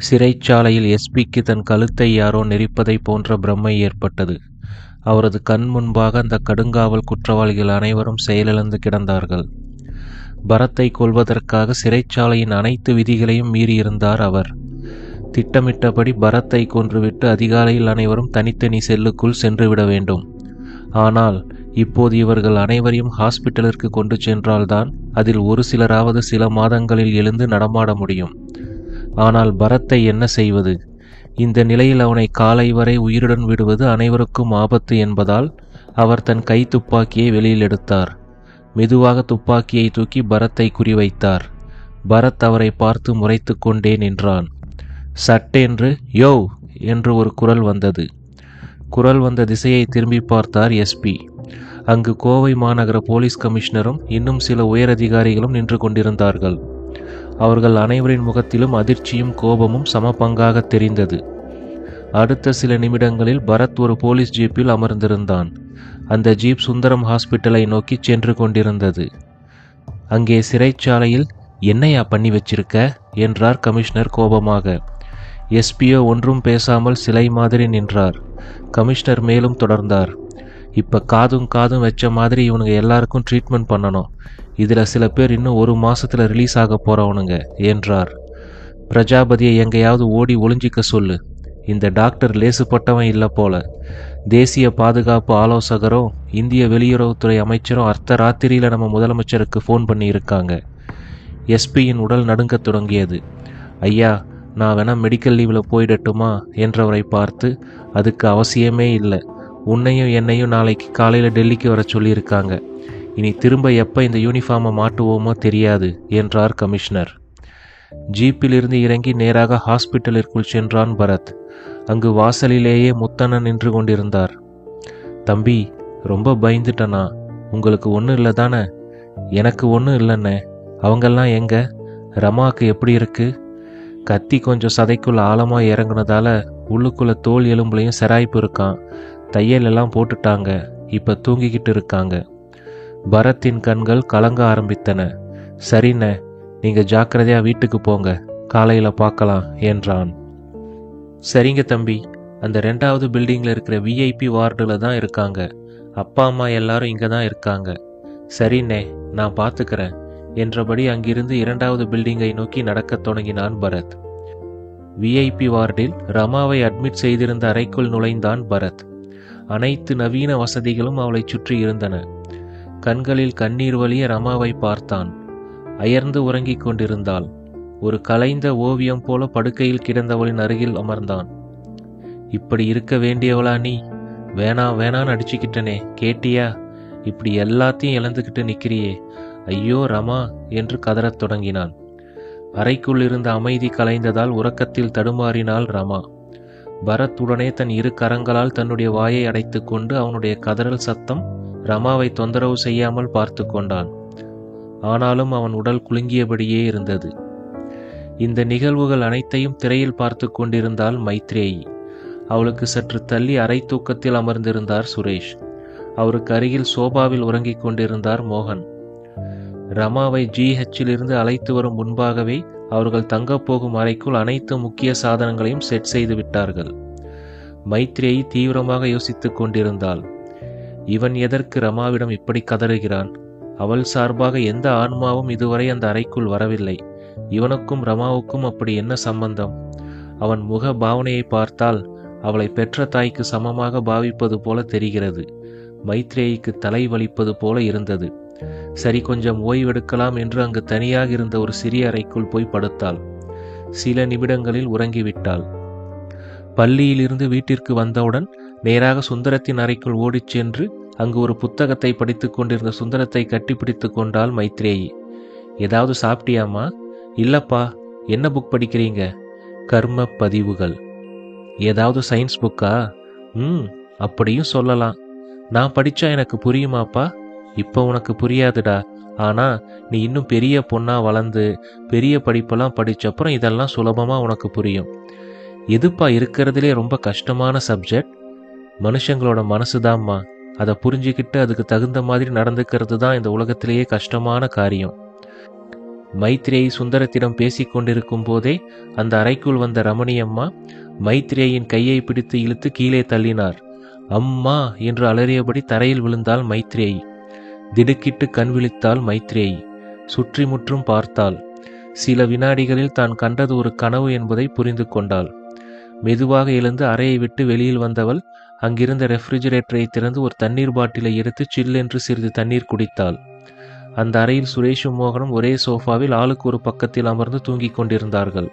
சிறைச்சாலையில் எஸ்பிக்கு தன் கழுத்தை யாரோ நெரிப்பதைப் போன்ற பிரமை ஏற்பட்டது. அவரது கண் முன்பாக அந்த கடுங்காவல் குற்றவாளிகள் அனைவரும் செயலிழந்து கிடந்தார்கள். பரத்தை கொல்வதற்காக சிறைச்சாலையின் அனைத்து விதிகளையும் மீறியிருந்தார் அவர். திட்டமிட்டபடி பரத்தை கொன்றுவிட்டு அதிகாலையில் அனைவரும் தனித்தனி செல்லுக்குள் சென்றுவிட வேண்டும். ஆனால் இப்போது இவர்கள் அனைவரையும் ஹாஸ்பிட்டலிற்கு கொண்டு சென்றால்தான் அதில் ஒரு சிலராவது சில மாதங்களில் எழுந்து நடமாட முடியும். ஆனால் பரத்தை என்ன செய்வது? இந்த நிலையில் அவனை காலை வரை உயிருடன் விடுவது அனைவருக்கும் ஆபத்து என்பதால் அவர் தன் கை துப்பாக்கியை வெளியில் எடுத்தார். மெதுவாக துப்பாக்கியை தூக்கி பரத்தை குறிவைத்தார். பரத் அவரை பார்த்து முறைத்து கொண்டே நின்றான். சட்டென்று யோ என்று ஒரு குரல் வந்தது. குரல் வந்த திசையை திரும்பி பார்த்தார் எஸ்பி. அங்கு கோவை மாநகர போலீஸ் கமிஷனரும் இன்னும் சில உயரதிகாரிகளும் நின்று கொண்டிருந்தார்கள். அவர்கள் அனைவரின் முகத்திலும் அதிர்ச்சியும் கோபமும் சமபங்காக தெரிந்தது. அடுத்த சில நிமிடங்களில் பரத் ஒரு போலீஸ் ஜீப்பில் அமர்ந்திருந்தான். அந்த ஜீப் சுந்தரம் ஹாஸ்பிட்டலை நோக்கி சென்று கொண்டிருந்தது. அங்கே சிறைச்சாலையில் என்னையா பண்ணி வச்சிருக்க என்றார் கமிஷனர் கோபமாக. எஸ்பியோ ஒன்றும் பேசாமல் சிலை மாதிரி நின்றார். கமிஷனர் மேலும் தொடர்ந்தார். இப்போ காதும் வச்ச மாதிரி இவனுங்க எல்லாருக்கும் ட்ரீட்மெண்ட் பண்ணணும். இதில் சில பேர் இன்னும் 1 மாசத்துல ரிலீஸ் ஆக போறவனுங்க என்றார். பிரஜாபதியை எங்கேயாவது ஓடி ஒளிஞ்சிக்க சொல்லு. இந்த டாக்டர் லேசுப்பட்டவன் இல்லை போல. தேசிய பாதுகாப்பு ஆலோசகரும் இந்திய வெளியுறவுத்துறை அமைச்சரும் அர்த்த ராத்திரியில் நம்ம முதலமைச்சருக்கு ஃபோன் பண்ணி இருக்காங்க. எஸ்பியின் உடல் நடுங்கத் தொடங்கியது. ஐயா, நான் வேணா மெடிக்கல் லீவில் போயிடட்டுமா என்றவரை பார்த்து, அதுக்கு அவசியமே இல்லை. உன்னையும் என்னையும் நாளைக்கு காலையில் டெல்லிக்கு வர சொல்லியிருக்காங்க. இனி திரும்ப எப்போ இந்த யூனிஃபார்மை மாட்டுவோமோ தெரியாது என்றார் கமிஷனர். ஜீப்பிலிருந்து இறங்கி நேராக ஹாஸ்பிட்டலிற்குள் சென்றான் பரத். அங்கு வாசலிலேயே முத்தண்ணன் நின்று கொண்டிருந்தார். தம்பி, ரொம்ப பயந்துட்டனா? உங்களுக்கு ஒன்றும் இல்லை தானே? எனக்கு ஒன்றும் இல்லைண்ணே. அவங்கெல்லாம் எங்க? ரமாவுக்கு எப்படி இருக்கு? கத்தி கொஞ்சம் சதைக்குள்ள ஆழமாக இறங்குனதால உள்ளுக்குள்ள தோல் எலும்புலையும் செராய்ப்பு இருக்கான். தையல் எல்லாம் போட்டுட்டாங்க. இப்போ தூங்கிக்கிட்டு இருக்காங்க. பரத்தின் கண்கள் கலங்க ஆரம்பித்தன. சரிண்ணே, நீங்கள் ஜாக்கிரதையாக வீட்டுக்கு போங்க, காலையில் பார்க்கலாம் என்றான். சரிங்க தம்பி, அந்த 2வது பில்டிங்கில் இருக்கிற விஐபி வார்டில் தான் இருக்காங்க. அப்பா அம்மா எல்லாரும் இங்கே தான் இருக்காங்க. சரிண்ணே, நான் பார்த்துக்கிறேன் என்றபடி அங்கிருந்து 2வது பில்டிங்கை நோக்கி நடக்கத் தொடங்கினான் பரத். விஐபி வார்டில் ரமாவை அட்மிட் செய்திருந்த அறைக்குள் நுழைந்தான் பரத். அனைத்து நவீன வசதிகளும் அவளை சுற்றி இருந்தன. கண்களில் கண்ணீர் வழிய ரமாவை பார்த்தான். அயர்ந்து உறங்கிக் கொண்டிருந்தாள். ஒரு கலைந்த ஓவியம் போல படுக்கையில் கிடந்தவளின் அருகில் அமர்ந்தான். இப்படி இருக்க வேண்டியவளா நீ? வேணான்னு அடிச்சுக்கிட்டனே, கேட்டியா? இப்படி எல்லாத்தையும் இழந்துக்கிட்டு நிற்கிறியே. ஐயோ ரமா என்று கதறத் தொடங்கினான். அறைக்குள் இருந்த அமைதி கலைந்ததால் உறக்கத்தில் தடுமாறினாள் ரமா. பரத் உடனே தன் 2 கரங்களால் தன்னுடைய வாயை அடைத்து கொண்டு அவனுடைய கதறல் சத்தம் ரமாவை தொந்தரவு செய்யாமல் பார்த்து கொண்டான். ஆனாலும் அவன் உடல் குலுங்கியபடியே இருந்தது. இந்த நிகழ்வுகள் அனைத்தையும் திரையில் பார்த்து கொண்டிருந்தாள் மைத்ரேயி. அவளுக்கு சற்று தள்ளி அரை தூக்கத்தில் அமர்ந்திருந்தார் சுரேஷ். அவருக்கு அருகில் சோபாவில் உறங்கிக் கொண்டிருந்தார் மோகன். ரமாவை GHலிருந்து அழைத்து வரும் முன்பாகவே அவர்கள் தங்கப்போகும் அறைக்குள் அனைத்து முக்கிய சாதனங்களையும் செட் செய்து விட்டார்கள். மைத்ரேயி தீவிரமாக யோசித்துக் கொண்டிருந்தாள். இவன் எதற்கு ரமாவிடம் இப்படி கதறுகிறான்? அவள் சார்பாக எந்த ஆன்மாவும் இதுவரை அந்த அறைக்குள் வரவில்லை. இவனுக்கும் ரமாவுக்கும் அப்படி என்ன சம்பந்தம்? அவன் முக பாவனையை பார்த்தால் அவளை பெற்ற தாய்க்கு சமமாக பாவிப்பது போல தெரிகிறது. மைத்ரேயிக்கு தலை வலிப்பது போல இருந்தது. சரி, கொஞ்சம் ஓய்வெடுக்கலாம் என்று அங்கு தனியாக இருந்த ஒரு சிறிய அறைக்குள் போய் படுத்தாள். சில நிமிடங்களில் உறங்கிவிட்டாள். பள்ளியிலிருந்து வீட்டிற்கு வந்தவுடன் நேராக சுந்தரத்தின் அறைக்குள் ஓடிச் சென்று அங்கு ஒரு புத்தகத்தை படித்துக் கொண்டிருந்த சுந்தரத்தை கட்டிப்பிடித்து கொண்டாள் மைத்ரேயி. ஏதாவது சாப்பிட்டியாமா? இல்லப்பா. என்ன புக் படிக்கிறீங்க? கர்ம பதிவுகள். ஏதாவது சயின்ஸ் புக்கா? அப்படியும் சொல்லலாம். நான் படிச்சா எனக்கு புரியுமாப்பா? இப்போ உனக்கு புரியாதுடா. ஆனா நீ இன்னும் பெரிய பொண்ணா வளர்ந்து பெரிய படிப்பெல்லாம் படிச்சப்புறம் இதெல்லாம் சுலபமா உனக்கு புரியும். எதுப்பா இருக்கிறதுலே ரொம்ப கஷ்டமான சப்ஜெக்ட்? மனுஷங்களோட மனசுதாம்மா. அதை புரிஞ்சுக்கிட்டு அதுக்கு தகுந்த மாதிரி நடந்துக்கிறது தான் இந்த உலகத்திலேயே கஷ்டமான காரியம். மைத்ரேயி சுந்தரத்திடம் பேசிக் கொண்டிருக்கும் போதே அந்த அறைக்குள் வந்த ரமணியம்மா மைத்ரேயின் கையை பிடித்து இழுத்து கீழே தள்ளினார். அம்மா என்று அலறியபடி தரையில் விழுந்தாள் மைத்ரேயி. திடுக்கிட்டு கண் விழித்தாள் மைத்ரேயி. சுற்றி முற்றும் பார்த்தாள். சில வினாடிகளில் தான் கண்டது ஒரு கனவு என்பதை புரிந்து கொண்டாள். மெதுவாக எழுந்து அறையை விட்டு வெளியில் வந்தவள் அங்கிருந்த ரெஃப்ரிஜரேட்டரை திறந்து ஒரு தண்ணீர் பாட்டிலை எடுத்து சில்லென்று சிறிது தண்ணீர் குடித்தாள். அந்த அறையில் சுரேஷும் மோகனும் ஒரே சோஃபாவில் ஆளுக்கு ஒரு பக்கத்தில் அமர்ந்து தூங்கிக் கொண்டிருந்தார்கள்.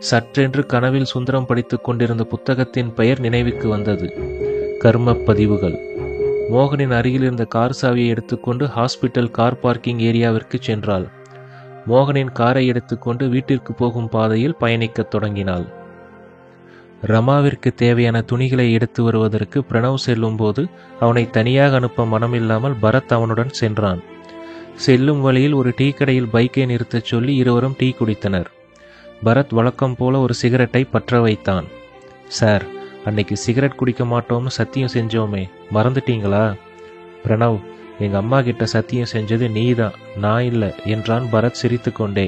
சற்றென்று கனவில் சுந்தரம் படித்துக் கொண்டிருந்த புத்தகத்தின் பெயர் நினைவுக்கு வந்தது. கர்ம பதிவுகள். மோகனின் அருகில் இருந்த கார் சாவியை எடுத்துக்கொண்டு ஹாஸ்பிட்டல் கார் பார்க்கிங் ஏரியாவிற்கு சென்றாள். மோகனின் காரை எடுத்துக்கொண்டு வீட்டிற்கு போகும் பாதையில் பயணிக்கத் தொடங்கினாள். ரமாவிற்கு தேவையான துணிகளை எடுத்து வருவதற்கு பிரணவ் செல்லும் போது அவனை தனியாக அனுப்ப மனமில்லாமல் பரத் அவனுடன் சென்றான். செல்லும் வழியில் ஒரு டீ கடையில் பைக்கை நிறுத்தச் சொல்லி இருவரும் டீ குடித்தனர். பரத் வழக்கம் போல ஒரு சிகரெட்டை பற்ற வைத்தான். சார், அன்னைக்கு சிகரெட் குடிக்க மாட்டோம்னு சத்தியம் செஞ்சோமே, மறந்துட்டீங்களா? பிரணவ், எங்க அம்மா கிட்ட சத்தியம் செஞ்சது நீதான், நான் இல்லை என்றான் பரத் சிரித்து கொண்டே.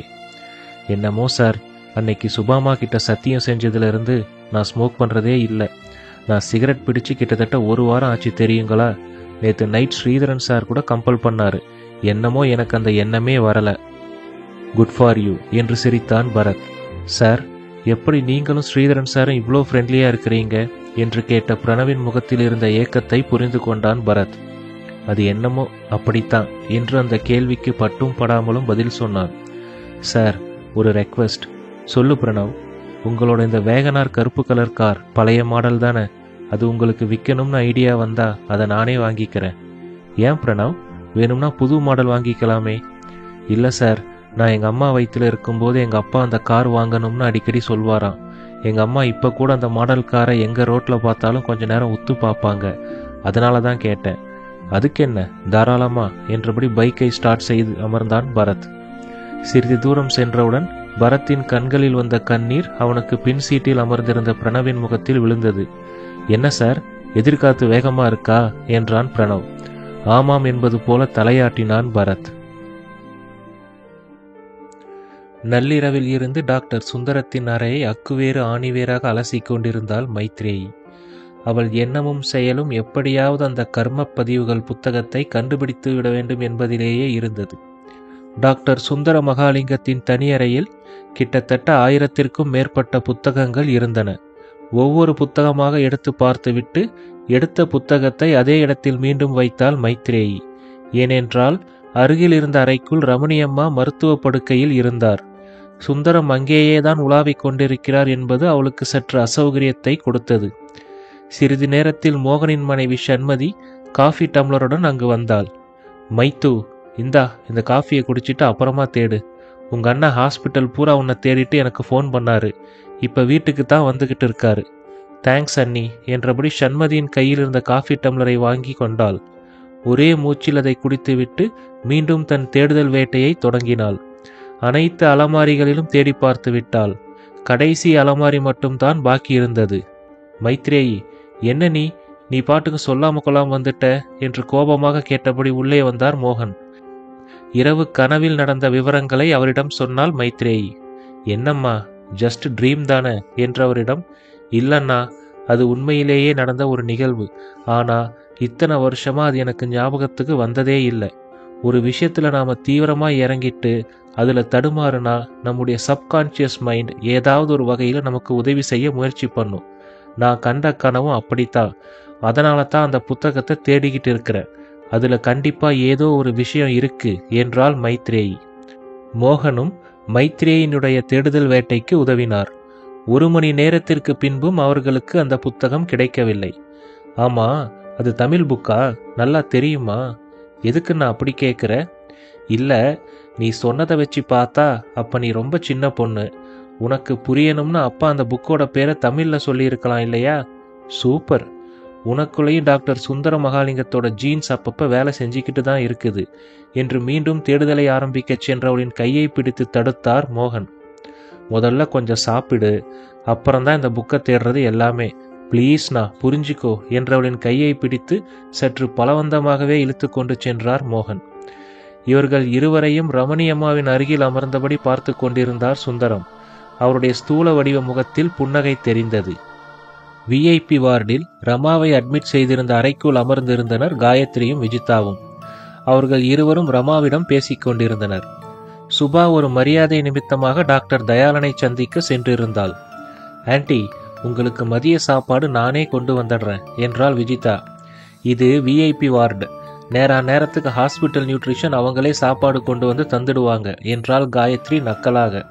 என்னமோ சார், அன்னைக்கு சுபாமா கிட்ட சத்தியம் செஞ்சதுலேருந்து நான் ஸ்மோக் பண்ணுறதே இல்லை. நான் சிகரெட் பிடிச்சு கிட்டத்தட்ட 1 வாரம் ஆச்சு தெரியுங்களா? நேற்று நைட் ஸ்ரீதரன் சார் கூட கம்பல் பண்ணாரு. என்னமோ எனக்கு அந்த எண்ணமே வரலை. குட் ஃபார் யூ என்று சிரித்தான் பரத். சார், எப்படி நீங்களும் ஸ்ரீதரன் சாரும் இவ்வளோ ஃப்ரெண்ட்லியாக இருக்கிறீங்க என்று கேட்ட பிரணவின் முகத்தில் இருந்த ஏக்கத்தை புரிந்து கொண்டான் பரத். அது என்னமோ அப்படித்தான் என்று அந்த கேள்விக்கு பட்டும் படாமலும் பதில் சொன்னான். சார், ஒரு ரெக்வெஸ்ட். சொல்லு பிரணவ். உங்களோட இந்த வேகனார் கருப்பு கலர் கார் பழைய மாடல் தானே? அது உங்களுக்கு விற்கணும்னு ஐடியா வந்தா அதை நானே வாங்கிக்கிறேன். ஏன் பிரணவ், வேணும்னா புது மாடல் வாங்கிக்கலாமே. இல்லை சார், நான் எங்கள் அம்மா வயிற்றில் இருக்கும்போது எங்கள் அப்பா அந்த கார் வாங்கணும்னு அடிக்கடி சொல்வாராம். எங்கள் அம்மா இப்போ கூட அந்த மாடல் காரை எங்கள் ரோட்டில் பார்த்தாலும் கொஞ்ச நேரம் உத்து பார்ப்பாங்க. அதனால தான் கேட்டேன். அதுக்கு என்ன, தாராளமா என்றபடி பைக்கை ஸ்டார்ட் செய்து அமர்ந்தான் பரத். சிறிது தூரம் சென்றவுடன் பரத்தின் கண்களில் வந்த கண்ணீர் அவனுக்கு பின் சீட்டில் அமர்ந்திருந்த பிரணவின் முகத்தில் விழுந்தது. என்ன சார், எதிர்காத்து வேகமா இருக்கா என்றான் பிரணவ். ஆமாம் என்பது போல தலையாட்டினான் பரத். நள்ளிரவில் இருந்து டாக்டர் சுந்தரத்தின் அறையை அக்குவேறு ஆணிவேராக அலசிக் கொண்டிருந்தாள் மைத்ரேயி. அவள் எண்ணமும் செயலும் எப்படியாவது அந்த கர்ம பதிவுகள் புத்தகத்தை கண்டுபிடித்து விட வேண்டும் என்பதிலேயே இருந்தது. டாக்டர் சுந்தர மகாலிங்கத்தின் தனியறையில் கிட்டத்தட்ட 1000க்கும் மேற்பட்ட புத்தகங்கள் இருந்தன. ஒவ்வொரு புத்தகமாக எடுத்து பார்த்துவிட்டு எடுத்த புத்தகத்தை அதே இடத்தில் மீண்டும் வைத்தாள் மைத்ரேயி. ஏனென்றால் அருகில் இருந்த அறைக்குள் ரமணியம்மா மருத்துவ படுக்கையில் இருந்தார். சுந்தரம் அங்கேயேதான் உலாவிக் கொண்டிருக்கிறார் என்பது அவளுக்கு சற்று அசௌகரியத்தை கொடுத்தது. சிறிது நேரத்தில் மோகனின் மனைவி சண்மதி காஃபி டம்ளருடன் அங்கு வந்தாள். மைத்து, இந்தா இந்த காஃபியை குடிச்சிட்டு அப்புறமா தேடு. உங்க அண்ணா ஹாஸ்பிட்டல் பூரா உன்னை தேடிட்டு எனக்கு ஃபோன் பண்ணாரு. இப்ப வீட்டுக்கு தான் வந்துகிட்டு இருக்காரு. தேங்க்ஸ் அண்ணி என்றபடி சண்மதியின் கையில் இருந்த காஃபி டம்ளரை வாங்கி கொண்டாள். ஒரே மூச்சில் அதை குடித்துவிட்டு மீண்டும் தன் தேடுதல் வேட்டையை தொடங்கினாள். அனைத்து அலமாரிகளிலும் தேடி பார்த்து விட்டாள். கடைசி அலமாரி மட்டும்தான் பாக்கி இருந்தது. மைத்ரேயி, என்ன நீ பாட்டுக்கு சொல்லாம கொள்ளாம வந்துட்ட என்று கோபமாக கேட்டபடி உள்ளே வந்தார் மோகன். இரவு கனவில் நடந்த விவரங்களை அவரிடம் சொன்னாள் மைத்ரேயி. என்னம்மா, ஜஸ்ட் ட்ரீம் தானே என்றவரிடம், இல்லண்ணா, அது உண்மையிலேயே நடந்த ஒரு நிகழ்வு. ஆனா இத்தனை வருஷமா அது எனக்கு ஞாபகத்துக்கு வந்ததே இல்லை. ஒரு விஷயத்துல நாம தீவிரமா இறங்கிட்டு அதுல தடுமாறுனா நம்முடைய சப்கான்சியஸ் மைண்ட் ஏதாவது ஒரு வகையில நமக்கு உதவி செய்ய முயற்சி பண்ணும். நான் கண்ட கனவும் அப்படித்தான். அதனால தான் அந்த புத்தகத்தை தேடிக்கிட்டு இருக்கிறேன். அதுல கண்டிப்பா ஏதோ ஒரு விஷயம் இருக்கு என்றாள் மைத்ரேயி. மோகனும் மைத்ரேயினுடைய தேடுதல் வேட்டைக்கு உதவினார். 1 மணி நேரத்திற்கு பின்பும் அவர்களுக்கு அந்த புத்தகம் கிடைக்கவில்லை. ஆமா, அது தமிழ் புக்கா? நல்லா தெரியுமா? எதுக்கு நான் அப்படி கேட்குற? இல்லை, நீ சொன்னதை வச்சு பார்த்தா அப்போ நீ ரொம்ப சின்ன பொண்ணு. உனக்கு புரியணும்னு அப்பா அந்த புக்கோட பேரை தமிழில் சொல்லியிருக்கலாம் இல்லையா? சூப்பர். உனக்குள்ளேயும் டாக்டர் சுந்தர மகாலிங்கத்தோட ஜீன்ஸ் அப்பப்போ வேலை செஞ்சுக்கிட்டு தான் இருக்குது என்று மீண்டும் தேடுதலை ஆரம்பிக்க சென்றவளின் கையை பிடித்து தடுத்தார் மோகன். முதல்ல கொஞ்சம் சாப்பிடு, அப்புறம்தான் இந்த புக்கை தேடுறது எல்லாமே. ப்ளீஸ்ண்ணா, புரிஞ்சிக்கோ என்றவளின் கையை பிடித்து சற்று பலவந்தமாகவே இழுத்து கொண்டு சென்றார் மோகன். இவர்கள் இருவரையும் ரமணி அம்மாவின் அருகில் அமர்ந்தபடி பார்த்து கொண்டிருந்தார் சுந்தரம். அவருடைய ஸ்தூல வடிவ முகத்தில் புன்னகை தெரிந்தது. விஐபி வார்டில் ரமாவை அட்மிட் செய்திருந்த அறைக்குள் அமர்ந்திருந்தனர் காயத்ரியும் விஜிதாவும். அவர்கள் இருவரும் ரமாவிடம் பேசிக் கொண்டிருந்தனர். சுபா ஒரு மரியாதை நிமித்தமாக டாக்டர் தயாளனை சந்திக்க சென்றிருந்தாள். ஆன்டி, உங்களுக்கு மதிய சாப்பாடு நானே கொண்டு வந்துடுறேன் என்றாள் விஜிதா. இது விஐபி வார்டு, நேரத்துக்கு ஹாஸ்பிட்டல் நியூட்ரிஷன் அவங்களே சாப்பாடு கொண்டு வந்து தந்துடுவாங்க என்றாள் காயத்ரி நக்கலாக.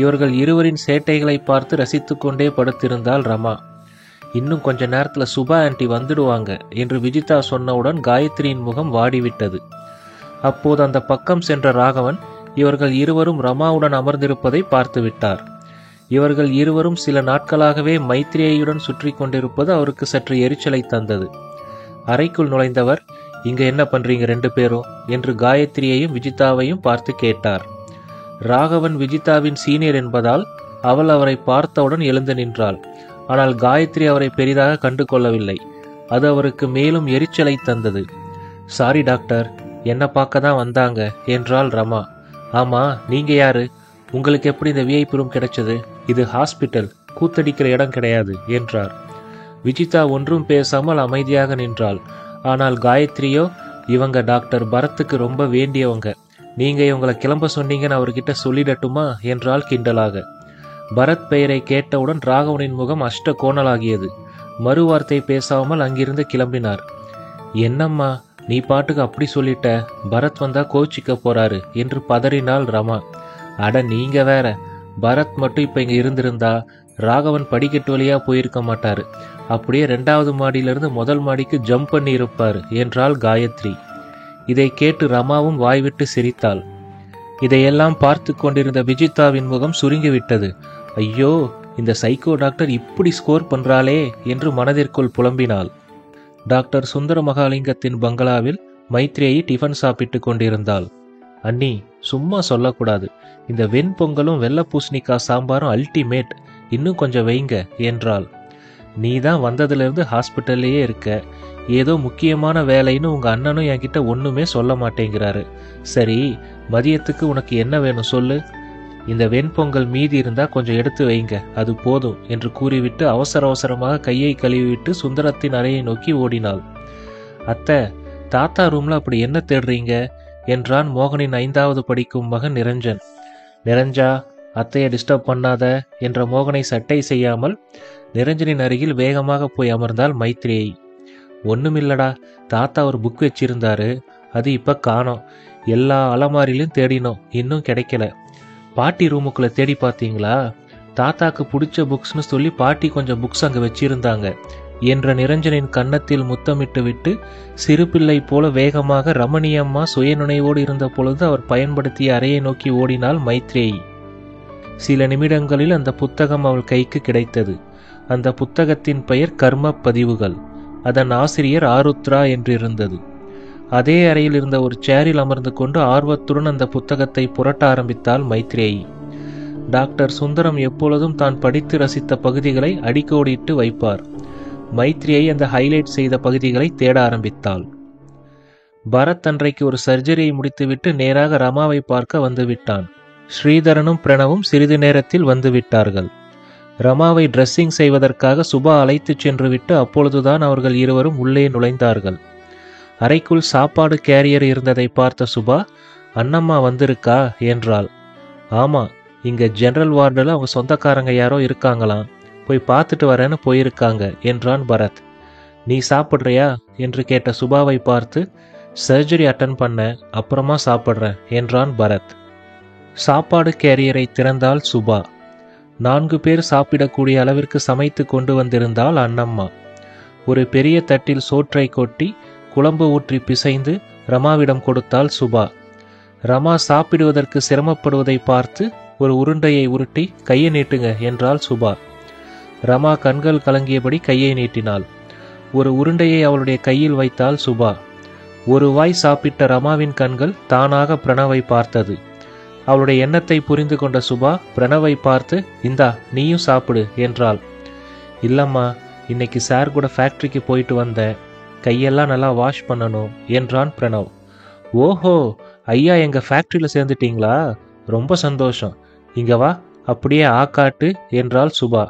இவர்கள் இருவரின் சேட்டைகளை பார்த்து ரசித்து கொண்டே படுத்திருந்தாள் ரமா. இன்னும் கொஞ்ச நேரத்துல சுபா ஆன்டி வந்துடுவாங்க என்று விஜிதா சொன்னவுடன் காயத்ரியின் முகம் வாடிவிட்டது. அப்போது அந்த பக்கம் சென்ற ராகவன் இவர்கள் இருவரும் ரமாவுடன் அமர்ந்திருப்பதை பார்த்து விட்டார். இவர்கள் இருவரும் சில நாட்களாகவே மைத்ரேயுடன் சுற்றி கொண்டிருப்பது அவருக்கு சற்று எரிச்சலை தந்தது. அறைக்குள் நுழைந்தவர், இங்க என்ன பண்றீங்க 2 பேரும் என்று காயத்ரியையும் விஜிதாவையும் பார்த்து கேட்டார். ராகவன் விஜிதாவின் சீனியர் என்பதால் அவள் அவரை பார்த்தவுடன் எழுந்து நின்றாள். ஆனால் காயத்ரி அவரை பெரிதாக கண்டு கொள்ளவில்லை. அது அவருக்கு மேலும் எரிச்சலை தந்தது. சாரி டாக்டர், என்ன பார்க்க தான் வந்தாங்க என்றாள் ரமா. ஆமா, நீங்க யாரு? உங்களுக்கு எப்படி இந்த விஐபி ரூம் கிடைச்சது? இது ஹாஸ்பிட்டல், கூத்தடிக்கிற இடம் கிடையாது என்றார். விஜிதா ஒன்றும் பேசாமல் அமைதியாக நின்றாள். ஆனால் காயத்ரியோ, இவங்க டாக்டர் பரத்துக்கு ரொம்ப வேண்டியவங்க, நீங்க இவங்களை கிளம்ப சொன்னீங்கன்னு அவர்கிட்ட சொல்லிடட்டுமா என்றாள் கிண்டலாக. பரத் பெயரை கேட்டவுடன் ராகவனின் முகம் அஷ்ட கோணலாகியது. மறுவார்த்தை பேசாமல் அங்கிருந்து கிளம்பினார். என்னம்மா, நீ பாட்டுக்கு அப்படி சொல்லிட்ட, பரத் வந்தா கோச்சிக்க போறாரு என்று பதறினாள் ரமா. அட நீங்க வேற, பரத் மட்டும் இப்ப இங்க இருந்திருந்தா ராகவன் படிக்கட்டு வழியா போயிருக்க மாட்டாரு, அப்படியே 2வது மாடியிலிருந்து முதல் மாடிக்கு ஜம்ப் பண்ணி இருப்பாரு என்றாள் காயத்ரி. இதை கேட்டு ரமாவும் வாய்விட்டு சிரித்தாள். இதையெல்லாம் பார்த்து கொண்டிருந்த விஜிதாவின் முகம் சுருங்கிவிட்டது. ஐயோ, இந்த சைக்கோ டாக்டர் இப்படி ஸ்கோர் பண்றாளே என்று மனதிற்குள் புலம்பினாள். டாக்டர் சுந்தர மகாலிங்கத்தின் பங்களாவில் மைத்ரேயி டிஃபன் சாப்பிட்டு கொண்டிருந்தாள். அண்ணி, சும்மா சொல்லக்கூடாது, இந்த வெண்பொங்கலும் வெள்ளை பூசணிக்காய் சாம்பாரும் அல்டிமேட், இன்னும் கொஞ்சம் வைங்க என்றாள். நீ தான் வந்ததுலேருந்து ஹாஸ்பிட்டல்லையே இருக்க, ஏதோ முக்கியமான வேலைன்னு உங்க அண்ணனும் என்கிட்ட ஒண்ணுமே சொல்ல மாட்டேங்கிறாரு. சரி, மதியத்துக்கு உனக்கு என்ன வேணும் சொல்லு, இந்த வெண்பொங்கல் மீதி இருந்தா கொஞ்சம் எடுத்து வைங்க, அது போதும் என்று கூறிவிட்டு அவசரமாக கையை கழுவிவிட்டு சுந்தரத்தின் அறையை நோக்கி ஓடினாள். அத்தை, தாத்தா ரூம்ல அப்படி என்ன தேடுறீங்க என்றான் மோகனின் 5வது படிக்கும் மகன் நிரஞ்சன். நிரஞ்சா, அத்தையை டிஸ்டர்ப் பண்ணாத என்ற மோகனை சட்டை செய்யாமல் நிரஞ்சனின் அருகில் வேகமாக போய் அமர்ந்தாள் மைத்ரேயி. ஒண்ணுமில்லடா, தாத்தா ஒரு புக் வச்சிருந்தாரு, அது இப்ப காணோம், எல்லா அலமாரிலையும் தேடினோம், இன்னும் கிடைக்கல. பாட்டி ரூமுக்குள்ள தேடி பார்த்தீங்களா? தாத்தாக்கு பிடிச்ச புக்ஸ்னு சொல்லி பாட்டி கொஞ்சம் புக்ஸ் அங்க வச்சிருந்தாங்க என்ற நிரஞ்சனின் கன்னத்தில் முத்தமிட்டு விட்டு சிறு பிள்ளை போல வேகமாக ரமணியம்மா சுயநினைவோடு இருந்த பொழுது அவர் பயன்படுத்திய அறையை நோக்கி ஓடினாள் மைத்ரேயி. சில நிமிடங்களில் அந்த புத்தகம் அவள் கைக்கு கிடைத்தது. அந்த புத்தகத்தின் பெயர் கர்ம பதிவுகள். அதன் ஆசிரியர் ஆருத்ரா என்றிருந்தது. அதே அறையில் இருந்த ஒரு சேரில் அமர்ந்து கொண்டு ஆர்வத்துடன் அந்த புத்தகத்தை புரட்ட ஆரம்பித்தாள் மைத்ரேயி. டாக்டர் சுந்தரம் எப்பொழுதும் தான் படித்து ரசித்த பகுதிகளை அடிக்கோடிட்டு வைப்பார். மைத்ரேயி அந்த ஹைலைட் செய்த பகுதிகளை தேட ஆரம்பித்தாள். பரத் அன்றைக்கு ஒரு சர்ஜரியை முடித்துவிட்டு நேராக ரமாவை பார்க்க வந்துவிட்டான். ஸ்ரீதரனும் பிரணவும் சிறிது நேரத்தில் வந்துவிட்டார்கள். ரமாவை டிரெஸ்ஸிங் செய்வதற்காக சுபா அழைத்து சென்று விட்டு அப்பொழுதுதான் அவர்கள் இருவரும் உள்ளே நுழைந்தார்கள். அறைக்குள் சாப்பாடு கேரியர் இருந்ததை பார்த்த சுபா, அண்ணம்மா வந்திருக்கா என்றாள். ஆமா, இங்க ஜெனரல் வார்டில் அவங்க சொந்தக்காரங்க யாரோ இருக்காங்களாம், போய் பார்த்துட்டு வரேன்னு போயிருக்காங்க என்றான் பரத். நீ சாப்பிட்றியா என்று கேட்ட சுபாவை பார்த்து, சர்ஜரி அட்டன் பண்ண, அப்புறமா சாப்பிட்றேன் என்றான் பரத். சாப்பாடு கேரியரை திறந்தாள் சுபா. 4 பேர் சாப்பிடக்கூடிய அளவிற்கு சமைத்து கொண்டு வந்திருந்தாள் அண்ணம்மா. ஒரு பெரிய தட்டில் சோற்றை கொட்டி குழம்பு ஊற்றி பிசைந்து ரமாவிடம் கொடுத்தாள் சுபா. ரமா சாப்பிடுவதற்கு சிரமப்படுவதை பார்த்து ஒரு உருண்டையை உருட்டி கையை நீட்டுங்க என்றாள் சுபா. ரமா கண்கள் கலங்கியபடி கையை நீட்டினாள். ஒரு உருண்டையை அவளுடைய கையில் வைத்தாள் சுபா. ஒரு வாய் சாப்பிட்ட ரமாவின் கண்கள் தானாக பிரணவை பார்த்தது. அவளுடைய எண்ணத்தை புரிந்து கொண்ட சுபா பிரணவை பார்த்து, இந்தா நீயும் சாப்பிடு என்றாள். இல்லம்மா, இன்னைக்கு சார் கூட ஃபேக்டரிக்கு போயிட்டு வந்தேன், கையெல்லாம் நல்லா வாஷ் பண்ணணும் என்றான் பிரணவ். ஓஹோ, ஐயா எங்கள் ஃபேக்ட்ரியில் சேர்ந்துட்டீங்களா? ரொம்ப சந்தோஷம். இங்க வா, அப்படியே ஆக்காட்டு என்றாள் சுபா.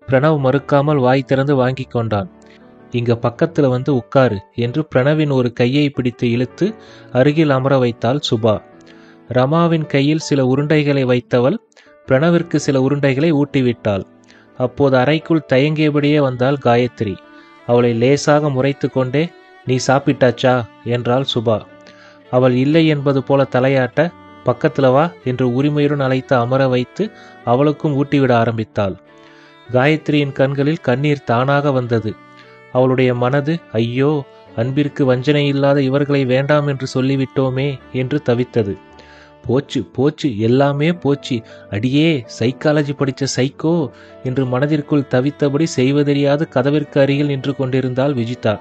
பிரணவ் மறுக்காமல் வாய் திறந்து வாங்கி கொண்டான். இங்க பக்கத்துல வந்து உட்காரு என்று பிரணவின் ஒரு கையை பிடித்து இழுத்து அருகில் அமர வைத்தாள் சுபா. ரமாவின் கையில் சில உருண்டைகளை வைத்தவள் பிரணவிற்கு சில உருண்டைகளை ஊட்டிவிட்டாள். அப்போது அறைக்குள் தயங்கியபடியே வந்தாள் காயத்ரி. அவளை லேசாக முறைத்து கொண்டே, நீ சாப்பிட்டாச்சா என்றாள் சுபா. அவள் இல்லை என்பது போல தலையாட்ட, பக்கத்துல வா என்று உரிமையுடன் அழைத்து அமர வைத்து அவளுக்கும் ஊட்டிவிட ஆரம்பித்தாள். காயத்ரியின் கண்களில் கண்ணீர் தானாக வந்தது. அவளுடைய மனது, ஐயோ, அன்பிற்கு வஞ்சனை இல்லாத இவர்களை வேண்டாம் என்று சொல்லிவிட்டோமே என்று தவித்தது. போச்சு போச்சு, எல்லாமே போச்சு, அடியே சைக்காலஜி படித்த சைக்கோ என்று மனதிற்குள் தவித்தபடி செய்வதறியாது கதவிற்கு அருகில் நின்று கொண்டிருந்தாள் விஜிதா.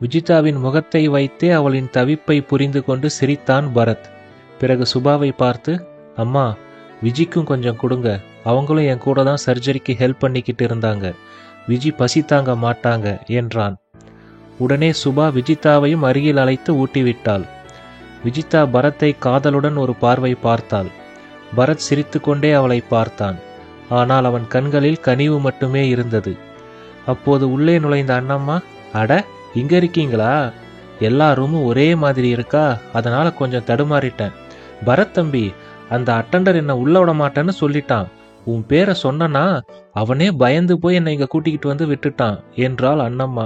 விஜிதாவின் முகத்தை வைத்தே அவளின் தவிப்பை புரிந்து கொண்டு சிரித்தான் பரத். பிறகு சுபாவை பார்த்து, அம்மா, விஜிக்கும் கொஞ்சம் கொடுங்க, அவங்களும் என் கூட தான் சர்ஜரிக்கு ஹெல்ப் பண்ணிக்கிட்டு இருந்தாங்க, விஜி பசி தாங்க மாட்டாங்க என்றான். உடனே சுபா விஜிதாவையும் அருகில் அழைத்து ஊட்டிவிட்டாள். விஜிதா பரத்தை காதலுடன் ஒரு பார்வை பார்த்தாள். பரத் சிரித்து கொண்டே அவளை பார்த்தான். ஆனால் அவன் கண்களில் கனிவு மட்டுமே இருந்தது. அப்போது உள்ளே நுழைந்த அண்ணம்மா, அட, இங்க இருக்கீங்களா? எல்லா ரூமும் ஒரே மாதிரி இருக்கா, அதனால கொஞ்சம் தடுமாறிட்டேன். பரத் தம்பி, அந்த அட்டண்டர் என்ன உள்ள விட மாட்டேன்னு சொல்லிட்டான். உன் பேரை சொன்னனா அவனே பயந்து போய் என்னை இங்க கூட்டிக்கிட்டு வந்து விட்டுட்டான் என்றாள் அண்ணம்மா.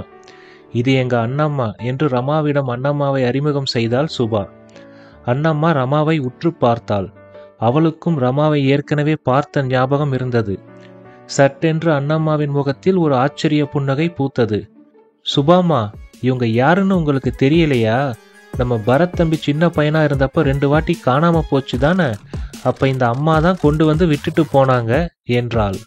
இது எங்க அண்ணம்மா என்று ரமாவிடம் அண்ணம்மாவை அறிமுகம் செய்தாள் சுபா. அண்ணம்மா ரமாவை உற்று பார்த்தாள். அவளுக்கும் ரமாவை ஏற்கனவே பார்த்த ஞாபகம் இருந்தது. சட்டென்று அண்ணம்மாவின் முகத்தில் ஒரு ஆச்சரிய புன்னகை பூத்தது. சுபாமா, இவங்க யாருன்னு உங்களுக்கு தெரியலையா? நம்ம பரத் தம்பி சின்ன பையனா இருந்தப்ப 2 வாட்டி காணாம போச்சு தானே, அப்ப இந்த அம்மா தான் கொண்டு வந்து விட்டுட்டு போனாங்க என்றாள்.